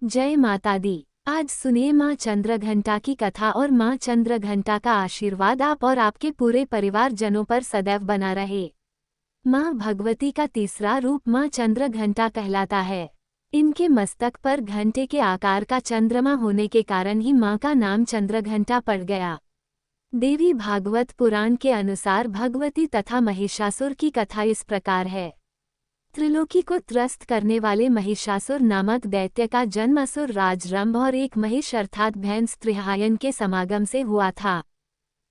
जय माता दी। आज सुनिए माँ चंद्रघंटा की कथा और माँ चंद्रघंटा का आशीर्वाद आप और आपके पूरे परिवार जनों पर सदैव बना रहे। माँ भगवती का तीसरा रूप माँ चंद्रघंटा कहलाता है। इनके मस्तक पर घंटे के आकार का चंद्रमा होने के कारण ही माँ का नाम चंद्रघंटा पड़ गया। देवी भागवत पुराण के अनुसार भगवती तथा महिषासुर की कथा इस प्रकार है। त्रिलोकी को त्रस्त करने वाले महिषासुर नामक दैत्य का जन्म असुर राज रंभ और एक महिष अर्थात भैंस त्रिहायन के समागम से हुआ था।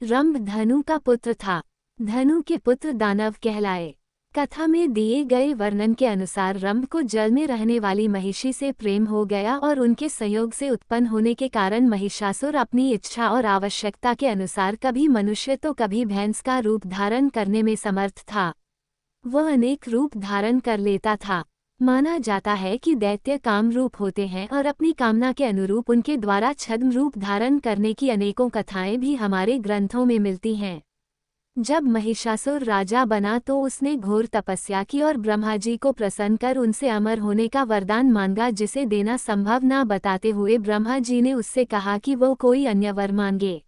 रंभ धनु का पुत्र था। धनु के पुत्र दानव कहलाए। कथा में दिए गए वर्णन के अनुसार रंभ को जल में रहने वाली महिषी से प्रेम हो गया और उनके संयोग से उत्पन्न होने के कारण महिषासुर अपनी इच्छा और आवश्यकता के अनुसार कभी मनुष्य तो कभी भैंस का रूप धारण करने में समर्थ था। वह अनेक रूप धारण कर लेता था। माना जाता है कि दैत्य काम रूप होते हैं और अपनी कामना के अनुरूप उनके द्वारा छद्म रूप धारण करने की अनेकों कथाएं भी हमारे ग्रंथों में मिलती हैं। जब महिषासुर राजा बना तो उसने घोर तपस्या की और ब्रह्मा जी को प्रसन्न कर उनसे अमर होने का वरदान मांगा, जिसे देना संभव न बताते हुए ब्रह्मा जी ने उससे कहा कि वो कोई अन्य वर मांगे।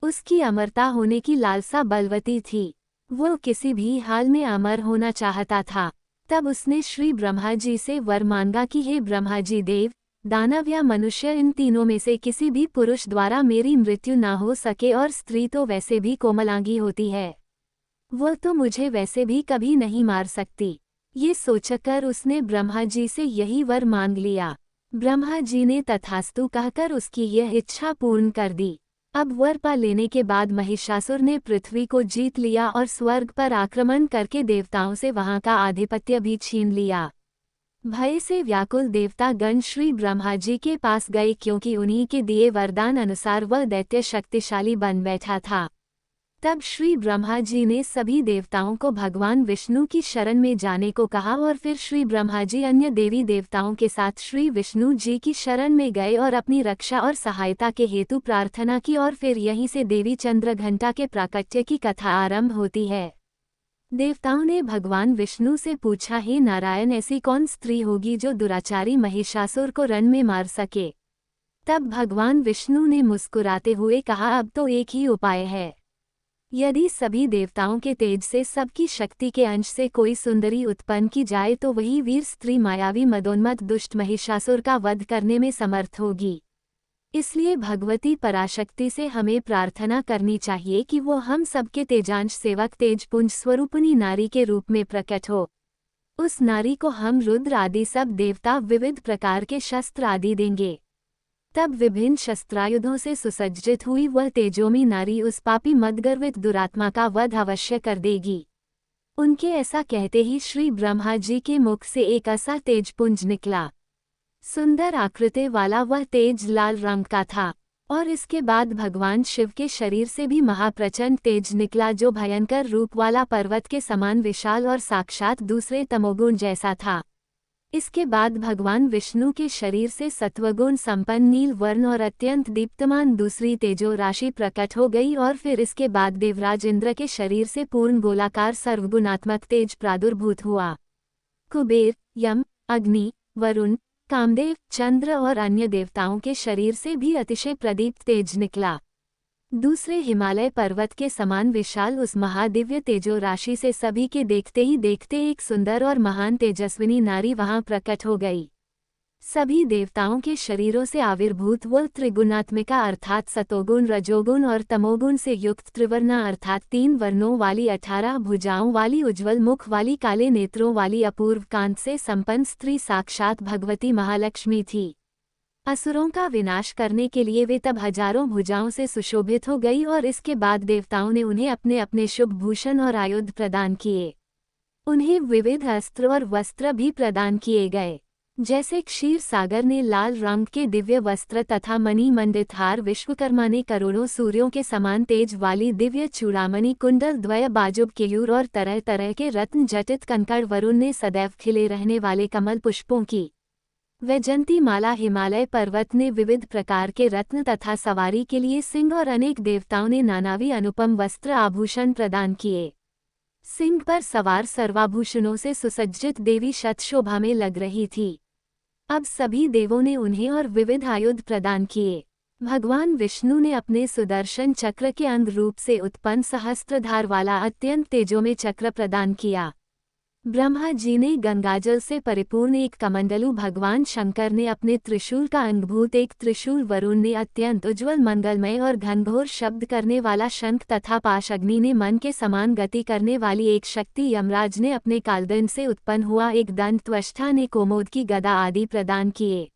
उसकी अमरता होने की लालसा बलवती थी। वो किसी भी हाल में अमर होना चाहता था। तब उसने श्री ब्रह्मा जी से वर मांगा कि हे ब्रह्मा जी, देव, दानव या मनुष्य, इन तीनों में से किसी भी पुरुष द्वारा मेरी मृत्यु ना हो सके, और स्त्री तो वैसे भी कोमलांगी होती है, वो तो मुझे वैसे भी कभी नहीं मार सकती। ये सोचकर उसने ब्रह्मा जी से यही वर मांग लिया। ब्रह्मा जी ने तथास्तु कहकर उसकी यह इच्छा पूर्ण कर दी। अब वर पा लेने के बाद महिषासुर ने पृथ्वी को जीत लिया और स्वर्ग पर आक्रमण करके देवताओं से वहां का आधिपत्य भी छीन लिया। भय से व्याकुल देवता गण श्री ब्रह्मा जी के पास गए, क्योंकि उन्हीं के दिए वरदान अनुसार वह दैत्य शक्तिशाली बन बैठा था। तब श्री ब्रह्मा जी ने सभी देवताओं को भगवान विष्णु की शरण में जाने को कहा और फिर श्री ब्रह्मा जी अन्य देवी देवताओं के साथ श्री विष्णु जी की शरण में गए और अपनी रक्षा और सहायता के हेतु प्रार्थना की, और फिर यहीं से देवी चंद्रघंटा के प्राकट्य की कथा आरंभ होती है। देवताओं ने भगवान विष्णु से पूछा, हे नारायण, ऐसी कौन स्त्री होगी जो दुराचारी महिषासुर को रण में मार सके? तब भगवान विष्णु ने मुस्कुराते हुए कहा, अब तो एक ही उपाय है। यदि सभी देवताओं के तेज से सबकी शक्ति के अंश से कोई सुंदरी उत्पन्न की जाए तो वही वीर स्त्री मायावी मदोन्मत्त दुष्ट महिषासुर का वध करने में समर्थ होगी। इसलिए भगवती पराशक्ति से हमें प्रार्थना करनी चाहिए कि वो हम सबके तेजांश सेवक तेजपुंज स्वरूपिणी नारी के रूप में प्रकट हो। उस नारी को हम रुद्र आदि सब देवता विविध प्रकार के शस्त्र आदि देंगे। तब विभिन्न शस्त्रायुधों से सुसज्जित हुई वह तेजोमी नारी उस पापी मदगर्वित दुरात्मा का वध अवश्य कर देगी। उनके ऐसा कहते ही श्री ब्रह्मा जी के मुख से एक ऐसा तेजपुंज निकला। सुंदर आकृति वाला वह तेज लाल रंग का था, और इसके बाद भगवान शिव के शरीर से भी महाप्रचंड तेज निकला, जो भयंकर रूप वाला पर्वत के समान विशाल और साक्षात दूसरे तमोगुण जैसा था। इसके बाद भगवान विष्णु के शरीर से सत्वगुण संपन्न नील वर्ण और अत्यंत दीप्तमान दूसरी तेजो राशि प्रकट हो गई, और फिर इसके बाद देवराज इंद्र के शरीर से पूर्ण गोलाकार सर्वगुणात्मक तेज प्रादुर्भूत हुआ। कुबेर, यम, अग्नि, वरुण, कामदेव, चंद्र और अन्य देवताओं के शरीर से भी अतिशय प्रदीप्त तेज निकला। दूसरे हिमालय पर्वत के समान विशाल उस महादिव्य तेजो राशि से सभी के देखते ही देखते एक सुंदर और महान तेजस्विनी नारी वहां प्रकट हो गई। सभी देवताओं के शरीरों से आविर्भूत वह त्रिगुणात्मिका अर्थात सतोगुण, रजोगुण और तमोगुण से युक्त त्रिवर्णा अर्थात 3 वर्णों वाली 18 भुजाओं वाली उज्ज्वल मुख वाली काले नेत्रों वाली अपूर्व कांत से संपन्न स्त्री साक्षात भगवती महालक्ष्मी थी। असुरों का विनाश करने के लिए वे तब हजारों भुजाओं से सुशोभित हो गई, और इसके बाद देवताओं ने उन्हें अपने अपने शुभ भूषण और आयुध प्रदान किए। उन्हें विविध अस्त्र और वस्त्र भी प्रदान किए गए। जैसे क्षीर सागर ने लाल रंग के दिव्य वस्त्र तथा मणि मंडित हार, विश्वकर्मा ने करोड़ों सूर्यों के समान तेज वाली दिव्य चूड़ामणि, कुंडल द्वय, बाजुब, केयूर और तरह तरह के रत्न जटित कंकड़, वरुण ने सदैव खिले रहने वाले कमल पुष्पों की वैजंती माला, हिमालय पर्वत ने विविध प्रकार के रत्न तथा सवारी के लिए सिंह, और अनेक देवताओं ने नानावी अनुपम वस्त्र आभूषण प्रदान किए। सिंह पर सवार सर्वाभूषणों से सुसज्जित देवी शतशोभा में लग रही थी। अब सभी देवों ने उन्हें और विविध आयुध प्रदान किए। भगवान विष्णु ने अपने सुदर्शन चक्र के अंग रूप से उत्पन्न सहस्त्रधार वाला अत्यंत तेजोमय चक्र प्रदान किया। ब्रह्मा जी ने गंगाजल से परिपूर्ण एक कमंडलू, भगवान शंकर ने अपने त्रिशूल का अंगभूत एक त्रिशूल, वरुण ने अत्यंत उज्ज्वल मंगलमय और घनघोर शब्द करने वाला शंख तथा पाश, अग्नि ने मन के समान गति करने वाली एक शक्ति, यमराज ने अपने कालदंड से उत्पन्न हुआ एक दंड, त्वष्टा ने कोमोद की गदा आदि प्रदान किए।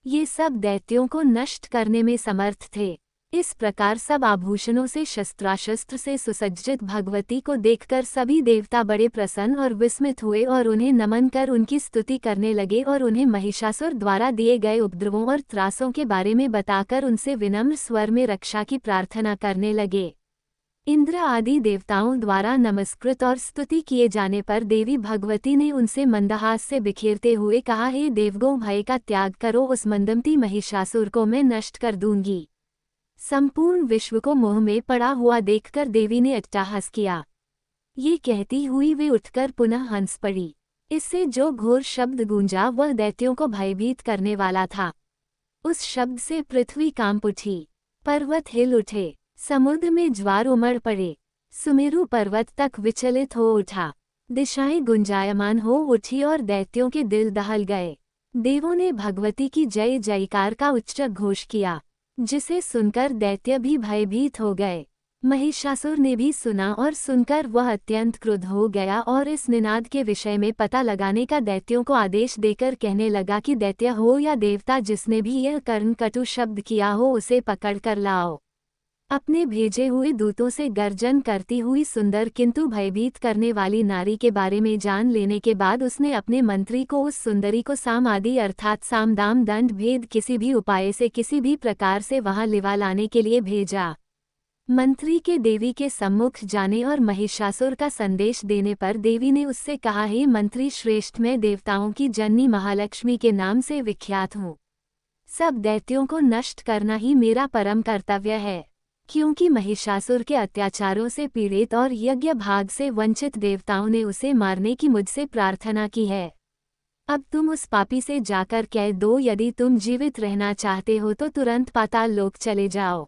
ये सब दैत्यों को नष्ट करने में समर्थ थे। इस प्रकार सब आभूषणों से शस्त्रास्त्र से सुसज्जित भगवती को देखकर सभी देवता बड़े प्रसन्न और विस्मित हुए और उन्हें नमन कर उनकी स्तुति करने लगे और उन्हें महिषासुर द्वारा दिए गए उपद्रवों और त्रासों के बारे में बताकर उनसे विनम्र स्वर में रक्षा की प्रार्थना करने लगे। इंद्र आदि देवताओं द्वारा नमस्कृत और स्तुति किए जाने पर देवी भगवती ने उनसे मंदहास से बिखेरते हुए कहा, हे देवगणों, भय का त्याग करो, उस मंदमती महिषासुर को मैं नष्ट कर दूंगी। संपूर्ण विश्व को मोह में पड़ा हुआ देखकर देवी ने अट्टहास किया। ये कहती हुई वे उठकर पुनः हंस पड़ी। इससे जो घोर शब्द गूंजा वह दैत्यों को भयभीत करने वाला था। उस शब्द से पृथ्वी कांप उठी, पर्वत हिल उठे, समुद्र में ज्वार उमड़ पड़े, सुमेरु पर्वत तक विचलित हो उठा, दिशाएं गुंजायमान हो उठी और दैत्यों के दिल दहल गए। देवों ने भगवती की जय जयकार का उच्च घोष किया, जिसे सुनकर दैत्य भी भयभीत हो गए। महिषासुर ने भी सुना और सुनकर वह अत्यंत क्रुद्ध हो गया और इस निनाद के विषय में पता लगाने का दैत्यों को आदेश देकर कहने लगा कि दैत्य हो या देवता, जिसने भी यह कर्ण कटु शब्द किया हो उसे पकड़ कर लाओ। अपने भेजे हुए दूतों से गर्जन करती हुई सुंदर किंतु भयभीत करने वाली नारी के बारे में जान लेने के बाद उसने अपने मंत्री को उस सुंदरी को साम आदि अर्थात साम दाम दंड भेद किसी भी उपाय से किसी भी प्रकार से वहां लिवा लाने के लिए भेजा। मंत्री के देवी के सम्मुख जाने और महिषासुर का संदेश देने पर देवी ने उससे कहा, हे मंत्री श्रेष्ठ, मैं देवताओं की जननी महालक्ष्मी के नाम से विख्यात हूँ। सब दैत्यों को नष्ट करना ही मेरा परम कर्तव्य है, क्योंकि महिषासुर के अत्याचारों से पीड़ित और यज्ञ भाग से वंचित देवताओं ने उसे मारने की मुझसे प्रार्थना की है। अब तुम उस पापी से जाकर कह दो, यदि तुम जीवित रहना चाहते हो तो तुरंत पाताल लोक चले जाओ।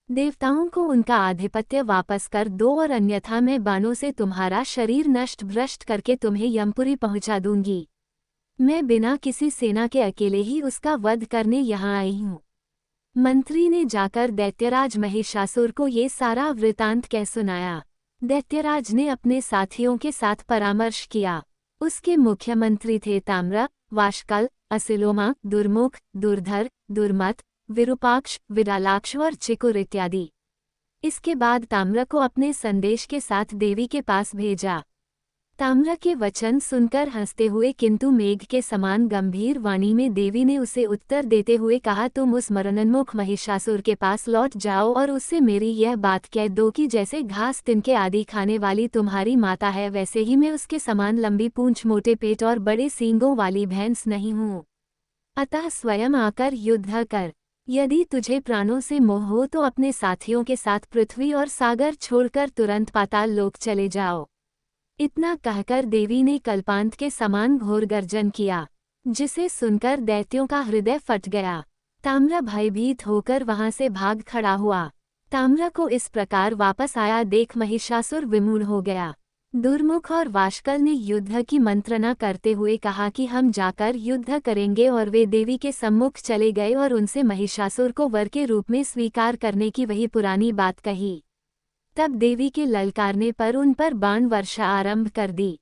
देवताओं को उनका आधिपत्य वापस कर दो और अन्यथा मैं बाणों से तुम्हारा शरीर नष्ट भ्रष्ट करके तुम्हें यमपुरी पहुंचा दूंगी। मैं बिना किसी सेना के अकेले ही उसका वध करने यहाँ आई हूँ। मंत्री ने जाकर दैत्यराज महिषासुर को ये सारा वृतांत कह सुनाया। दैत्यराज ने अपने साथियों के साथ परामर्श किया। उसके मुख्यमंत्री थे ताम्र, वाष्कल, असिलोमा, दुर्मुख, दुर्धर, दुर्मत, विरूपाक्ष, विरालाक्ष और चिकुर इत्यादि। इसके बाद ताम्र को अपने संदेश के साथ देवी के पास भेजा। ताम्र के वचन सुनकर हंसते हुए किंतु मेघ के समान गंभीर वाणी में देवी ने उसे उत्तर देते हुए कहा, तुम उस मरणोन्मुख महिषासुर के पास लौट जाओ और उससे मेरी यह बात कह दो कि जैसे घास तिनके आदि खाने वाली तुम्हारी माता है, वैसे ही मैं उसके समान लंबी पूंछ, मोटे पेट और बड़े सींगों वाली भैंस नहीं हूँ। अतः स्वयं आकर युद्ध कर। यदि तुझे प्राणों से मोह हो तो अपने साथियों के साथ पृथ्वी और सागर छोड़कर तुरंत पाताल लोक चले जाओ। इतना कहकर देवी ने कल्पांत के समान घोर गर्जन किया, जिसे सुनकर दैत्यों का हृदय फट गया। ताम्र भयभीत होकर वहां से भाग खड़ा हुआ। ताम्र को इस प्रकार वापस आया देख महिषासुर विमूढ़ हो गया। दुर्मुख और वाष्कल ने युद्ध की मंत्रणा करते हुए कहा कि हम जाकर युद्ध करेंगे, और वे देवी के सम्मुख चले गए और उनसे महिषासुर को वर के रूप में स्वीकार करने की वही पुरानी बात कही। तब देवी के ललकारने पर उन पर बाण वर्षा आरंभ कर दी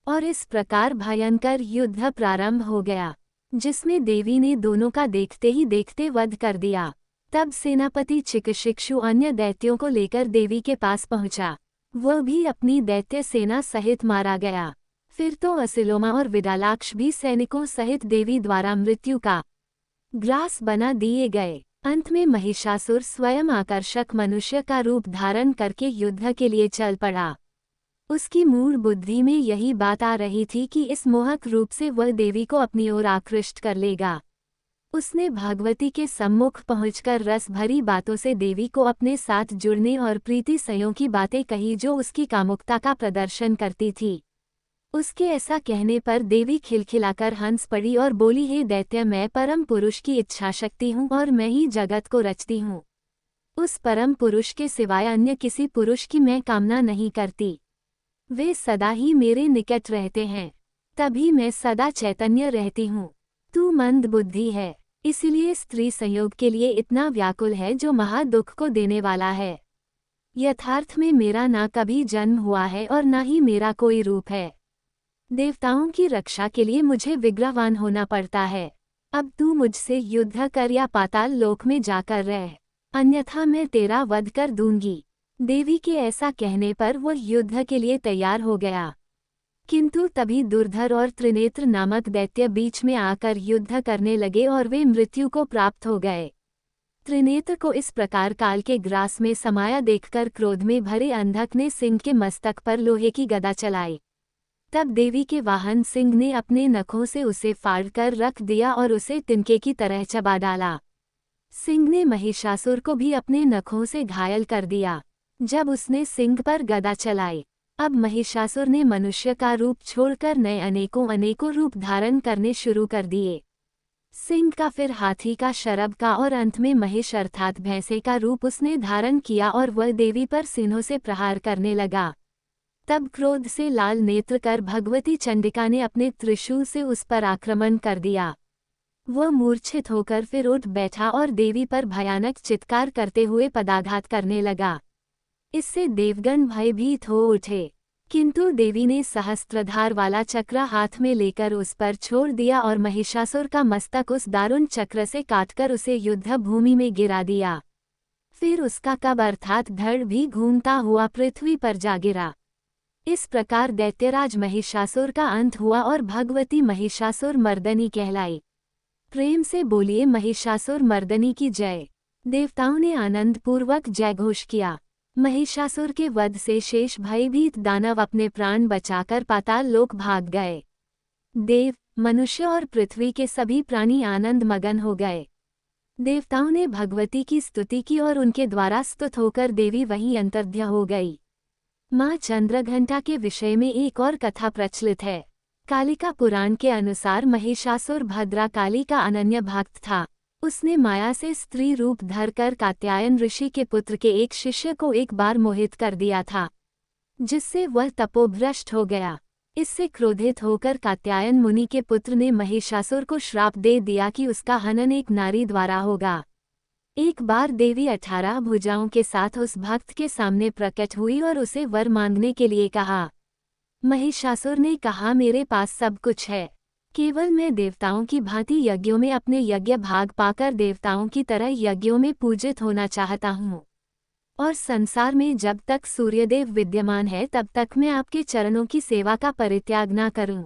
और इस प्रकार भयंकर युद्ध प्रारंभ हो गया, जिसमें देवी ने दोनों का देखते ही देखते वध कर दिया। तब सेनापति चिकिशिक्षु अन्य दैत्यों को लेकर देवी के पास पहुंचा। वह भी अपनी दैत्य सेना सहित मारा गया। फिर तो असिलोमा और विडालाक्ष भी सैनिकों सहित देवी द्वारा मृत्यु का ग्रास बना दिए गए। अंत में महिषासुर स्वयं आकर्षक मनुष्य का रूप धारण करके युद्ध के लिए चल पड़ा। उसकी मूल बुद्धि में यही बात आ रही थी कि इस मोहक रूप से वह देवी को अपनी ओर आकृष्ट कर लेगा। उसने भगवती के सम्मुख पहुंचकर रस भरी बातों से देवी को अपने साथ जुड़ने और प्रीति संयोग की बातें कही, जो उसकी कामुकता का प्रदर्शन करती थी। उसके ऐसा कहने पर देवी खिलखिलाकर हंस पड़ी और बोली, हे दैत्य, मैं परम पुरुष की इच्छा शक्ति हूँ और मैं ही जगत को रचती हूँ। उस परम पुरुष के सिवाय अन्य किसी पुरुष की मैं कामना नहीं करती। वे सदा ही मेरे निकट रहते हैं, तभी मैं सदा चैतन्य रहती हूँ। तू मंद बुद्धि है, इसलिए स्त्री संयोग के लिए इतना व्याकुल है, जो महा दुख को देने वाला है। यथार्थ में मेरा ना कभी जन्म हुआ है और ना ही मेरा कोई रूप है। देवताओं की रक्षा के लिए मुझे विग्रहवान होना पड़ता है। अब तू मुझसे युद्ध कर या पाताल लोक में जाकर रह, अन्यथा मैं तेरा वध कर दूंगी। देवी के ऐसा कहने पर वो युद्ध के लिए तैयार हो गया, किंतु तभी दुर्धर और त्रिनेत्र नामक दैत्य बीच में आकर युद्ध करने लगे और वे मृत्यु को प्राप्त हो गए। त्रिनेत्र को इस प्रकार काल के ग्रास में समाया देखकर क्रोध में भरे अंधक ने सिंह के मस्तक पर लोहे की गदा चलाई। तब देवी के वाहन सिंह ने अपने नखों से उसे फाड़कर रख दिया और उसे तिनके की तरह चबा डाला। सिंह ने महिषासुर को भी अपने नखों से घायल कर दिया, जब उसने सिंह पर गदा चलाई। अब महिषासुर ने मनुष्य का रूप छोड़कर नए अनेकों रूप धारण करने शुरू कर दिए। सिंह का, फिर हाथी का, शरभ का और अंत में महिष अर्थात भैंसे का रूप उसने धारण किया और वह देवी पर सिन्हों से प्रहार करने लगा। तब क्रोध से लाल नेत्र कर भगवती चंडिका ने अपने त्रिशूल से उस पर आक्रमण कर दिया। वह मूर्छित होकर फिर उठ बैठा और देवी पर भयानक चित्कार करते हुए पदाघात करने लगा। इससे देवगण भयभीत हो उठे, किंतु देवी ने सहस्त्रधार वाला चक्र हाथ में लेकर उस पर छोड़ दिया और महिषासुर का मस्तक उस दारुण चक्र से काटकर उसे युद्ध भूमि में गिरा दिया। फिर उसका कब अर्थात धड़ भी घूमता हुआ पृथ्वी पर जा गिरा। इस प्रकार दैत्यराज महिषासुर का अंत हुआ और भगवती महिषासुर मर्दनी कहलाई। प्रेम से बोलिए महिषासुर मर्दनी की जय। देवताओं ने आनंदपूर्वक जयघोष किया। महिषासुर के वध से शेष भयभीत दानव अपने प्राण बचाकर पाताल लोक भाग गए। देव, मनुष्य और पृथ्वी के सभी प्राणी आनंद मगन हो गए। देवताओं ने भगवती की स्तुति की और उनके द्वारा स्तुत होकर देवी वहीं अंतर्ध्य हो गई। माँ चंद्रघंटा के विषय में एक और कथा प्रचलित है। कालिका पुराण के अनुसार महिषासुर भद्राकाली का अनन्य भक्त था। उसने माया से स्त्री रूप धरकर कात्यायन ऋषि के पुत्र के एक शिष्य को एक बार मोहित कर दिया था, जिससे वह तपोभ्रष्ट हो गया। इससे क्रोधित होकर कात्यायन मुनि के पुत्र ने महिषासुर को श्राप दे दिया कि उसका हनन एक नारी द्वारा होगा। एक बार देवी 18 भुजाओं के साथ उस भक्त के सामने प्रकट हुई और उसे वर मांगने के लिए कहा। महिषासुर ने कहा, मेरे पास सब कुछ है, केवल मैं देवताओं की भांति यज्ञों में अपने यज्ञ भाग पाकर देवताओं की तरह यज्ञों में पूजित होना चाहता हूँ, और संसार में जब तक सूर्यदेव विद्यमान है तब तक मैं आपके चरणों की सेवा का परित्याग न करूं।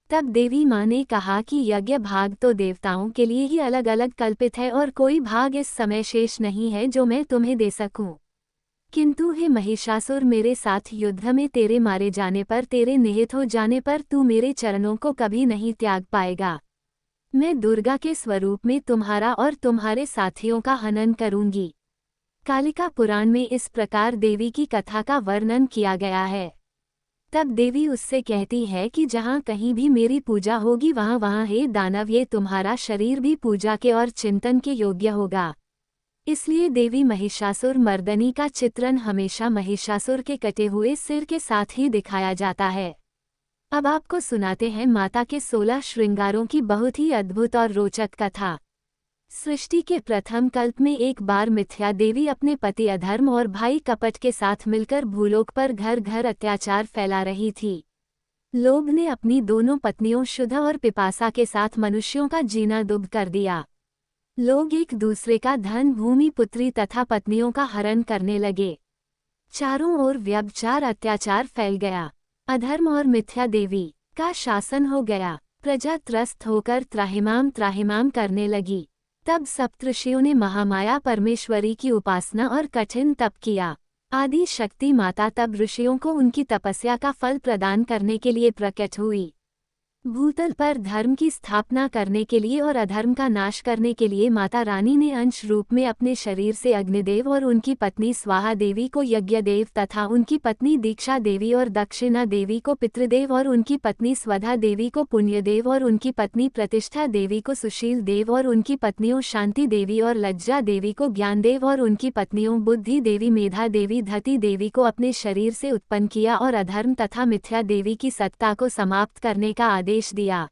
तब देवी माँ ने कहा कि यज्ञ भाग तो देवताओं के लिए ही अलग अलग कल्पित है और कोई भाग इस समय शेष नहीं है जो मैं तुम्हें दे सकूं। किंतु हे महिषासुर, मेरे साथ युद्ध में तेरे मारे जाने पर, तेरे निहित हो जाने पर तू मेरे चरणों को कभी नहीं त्याग पाएगा। मैं दुर्गा के स्वरूप में तुम्हारा और तुम्हारे साथियों का हनन करूंगी। कालिका पुराण में इस प्रकार देवी की कथा का वर्णन किया गया है। तब देवी उससे कहती है कि जहाँ कहीं भी मेरी पूजा होगी वहाँ हे दानव, ये तुम्हारा शरीर भी पूजा के और चिंतन के योग्य होगा। इसलिए देवी महिषासुर मर्दनी का चित्रण हमेशा महिषासुर के कटे हुए सिर के साथ ही दिखाया जाता है। अब आपको सुनाते हैं माता के 16 श्रृंगारों की बहुत ही अद्भुत और रोचक कथा। सृष्टि के प्रथम कल्प में एक बार मिथ्या देवी अपने पति अधर्म और भाई कपट के साथ मिलकर भूलोक पर घर घर अत्याचार फैला रही थी। लोभ ने अपनी दोनों पत्नियों शुद्धा और पिपासा के साथ मनुष्यों का जीना दुभ कर दिया। लोग एक दूसरे का धन, भूमि, पुत्री तथा पत्नियों का हरण करने लगे। चारों ओर व्यभिचार अत्याचार फैल गया। अधर्म और मिथ्या देवी का शासन हो गया। प्रजा त्रस्त होकर त्राहिमाम करने लगी। तब सप्तऋषियों ने महामाया परमेश्वरी की उपासना और कठिन तप किया। आदि शक्ति माता तब ऋषियों को उनकी तपस्या का फल प्रदान करने के लिए प्रकट हुई। भूतल पर धर्म की स्थापना करने के लिए और अधर्म का नाश करने के लिए माता रानी ने अंश रूप में अपने शरीर से अग्निदेव और उनकी पत्नी स्वाहा देवी को यज्ञदेव तथा उनकी पत्नी दीक्षा देवी और दक्षिणा देवी को पितृदेव और उनकी पत्नी स्वधा देवी को पुण्यदेव और उनकी पत्नी प्रतिष्ठा देवी को सुशील देव और उनकी पत्नियों शांति देवी और लज्जा देवी को ज्ञानदेव और उनकी पत्नियों बुद्धि देवी मेधा देवी धति देवी को अपने शरीर से उत्पन्न किया और अधर्म तथा मिथ्या देवी की सत्ता को समाप्त करने का आदेश दिया।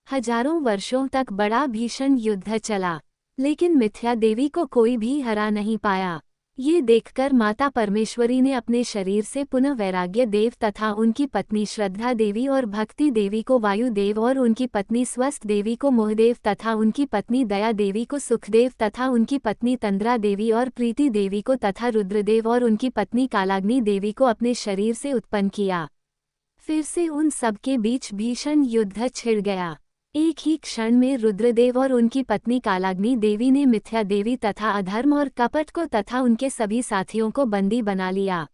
हजारों वर्षों तक बड़ा भीषण युद्ध चला, लेकिन मिथ्या देवी को कोई भी हरा नहीं पाया। ये देखकर माता परमेश्वरी ने अपने शरीर से पुनः वैराग्य देव तथा उनकी पत्नी श्रद्धा देवी और भक्ति देवी को वायुदेव और उनकी पत्नी स्वस्थ देवी को मोहदेव तथा उनकी पत्नी दया देवी को सुखदेव तथा उनकी पत्नी तंद्रा देवी और प्रीति देवी को तथा रुद्रदेव और उनकी पत्नी कालाग्नि देवी को अपने शरीर से उत्पन्न किया। फिर से उन सबके बीच भीषण युद्ध छिड़ गया। एक ही क्षण में रुद्रदेव और उनकी पत्नी कालाग्नि देवी ने मिथ्या देवी तथा अधर्म और कपट को तथा उनके सभी साथियों को बंदी बना लिया।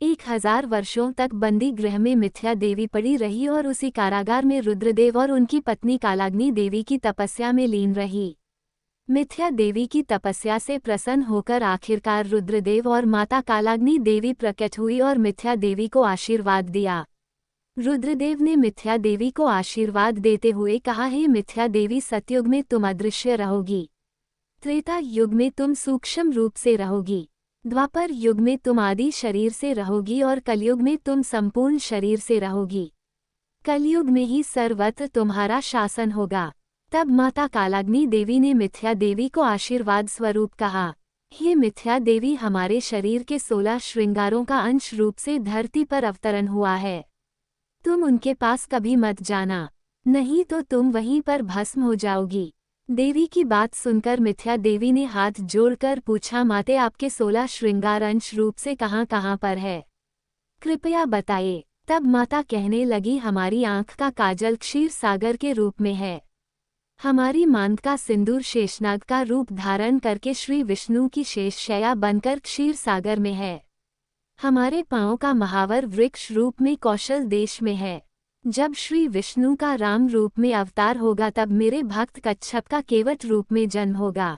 1000 वर्षों तक बंदी गृह में मिथ्या देवी पड़ी रही और उसी कारागार में रुद्रदेव और उनकी पत्नी कालाग्नि देवी की तपस्या में लीन रही। मिथ्या देवी की तपस्या से प्रसन्न होकर आखिरकार रुद्रदेव और माता कालाग्नि देवी प्रकट हुई और मिथ्या देवी को आशीर्वाद दिया। रुद्रदेव ने मिथ्या देवी को आशीर्वाद देते हुए कहा, हे मिथ्या देवी, सतयुग में तुम अदृश्य रहोगी, त्रेता युग में तुम सूक्ष्म रूप से रहोगी, द्वापर युग में तुम आदि शरीर से रहोगी और कलयुग में तुम संपूर्ण शरीर से रहोगी। कलयुग में ही सर्वत्र तुम्हारा शासन होगा। तब माता कालाग्नि देवी ने मिथ्या देवी को आशीर्वाद स्वरूप कहा, हे मिथ्या देवी, हमारे शरीर के 16 श्रृंगारों का अंश रूप से धरती पर अवतरण हुआ है। तुम उनके पास कभी मत जाना, नहीं तो तुम वहीं पर भस्म हो जाओगी। देवी की बात सुनकर मिथ्या देवी ने हाथ जोड़कर पूछा, माते, आपके 16 श्रृंगार अंश रूप से कहाँ पर है, कृपया बताइए। तब माता कहने लगी, हमारी आँख का काजल क्षीर सागर के रूप में है, हमारी मांग का सिंदूर शेषनाग का रूप धारण करके श्री विष्णु की शेषशैया बनकर क्षीर सागर में है, हमारे पांव का महावर वृक्ष रूप में कौशल देश में है। जब श्री विष्णु का राम रूप में अवतार होगा तब मेरे भक्त कच्छप का केवट रूप में जन्म होगा।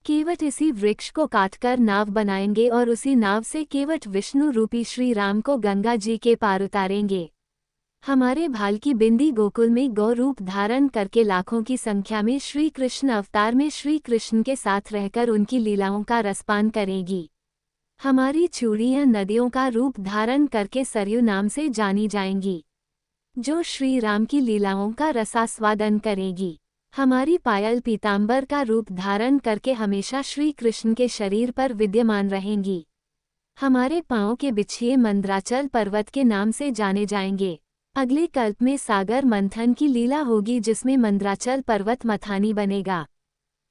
केवट इसी वृक्ष को काटकर नाव बनाएंगे और उसी नाव से केवट विष्णु रूपी श्री राम को गंगा जी के पार उतारेंगे। हमारे भाल की बिंदी गोकुल में गौ रूप धारण करके लाखों की संख्या में श्री कृष्ण अवतार में श्री कृष्ण के साथ रहकर उनकी लीलाओं का रसपान करेगी। हमारी चूड़ियां नदियों का रूप धारण करके सरयू नाम से जानी जाएंगी, जो श्री राम की लीलाओं का रसास्वादन करेगी। हमारी पायल पीतांबर का रूप धारण करके हमेशा श्री कृष्ण के शरीर पर विद्यमान रहेंगी। हमारे पांव के बिछिए मंद्राचल पर्वत के नाम से जाने जाएंगे। अगले कल्प में सागर मंथन की लीला होगी जिसमें मंद्राचल पर्वत मथानी बनेगा।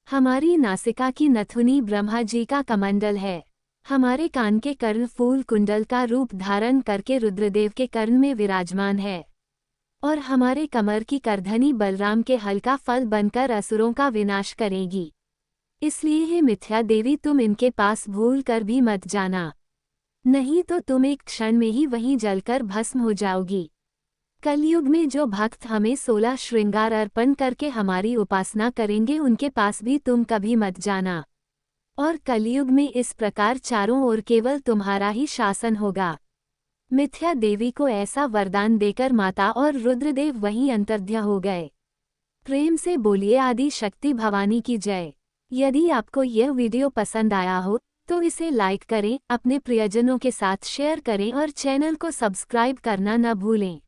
हमारी नासिका की नथुनी ब्रह्मा जी का कमंडल है। हमारे कान के कर्ण फूल कुंडल का रूप धारण करके रुद्रदेव के कर्ण में विराजमान है और हमारे कमर की करधनी बलराम के हल का फल बनकर असुरों का विनाश करेगी। इसलिए हे मिथ्या देवी, तुम इनके पास भूल कर भी मत जाना, नहीं तो तुम एक क्षण में ही वहीं जलकर भस्म हो जाओगी। कलयुग में जो भक्त हमें 16 श्रृंगार अर्पण करके हमारी उपासना करेंगे उनके पास भी तुम कभी मत जाना। और कलयुग में इस प्रकार चारों ओर केवल तुम्हारा ही शासन होगा। मिथ्या देवी को ऐसा वरदान देकर माता और रुद्रदेव वहीं अंतर्ध्य हो गए। प्रेम से बोलिए आदि शक्ति भवानी की जय। यदि आपको यह वीडियो पसंद आया हो तो इसे लाइक करें, अपने प्रियजनों के साथ शेयर करें और चैनल को सब्सक्राइब करना न भूलें।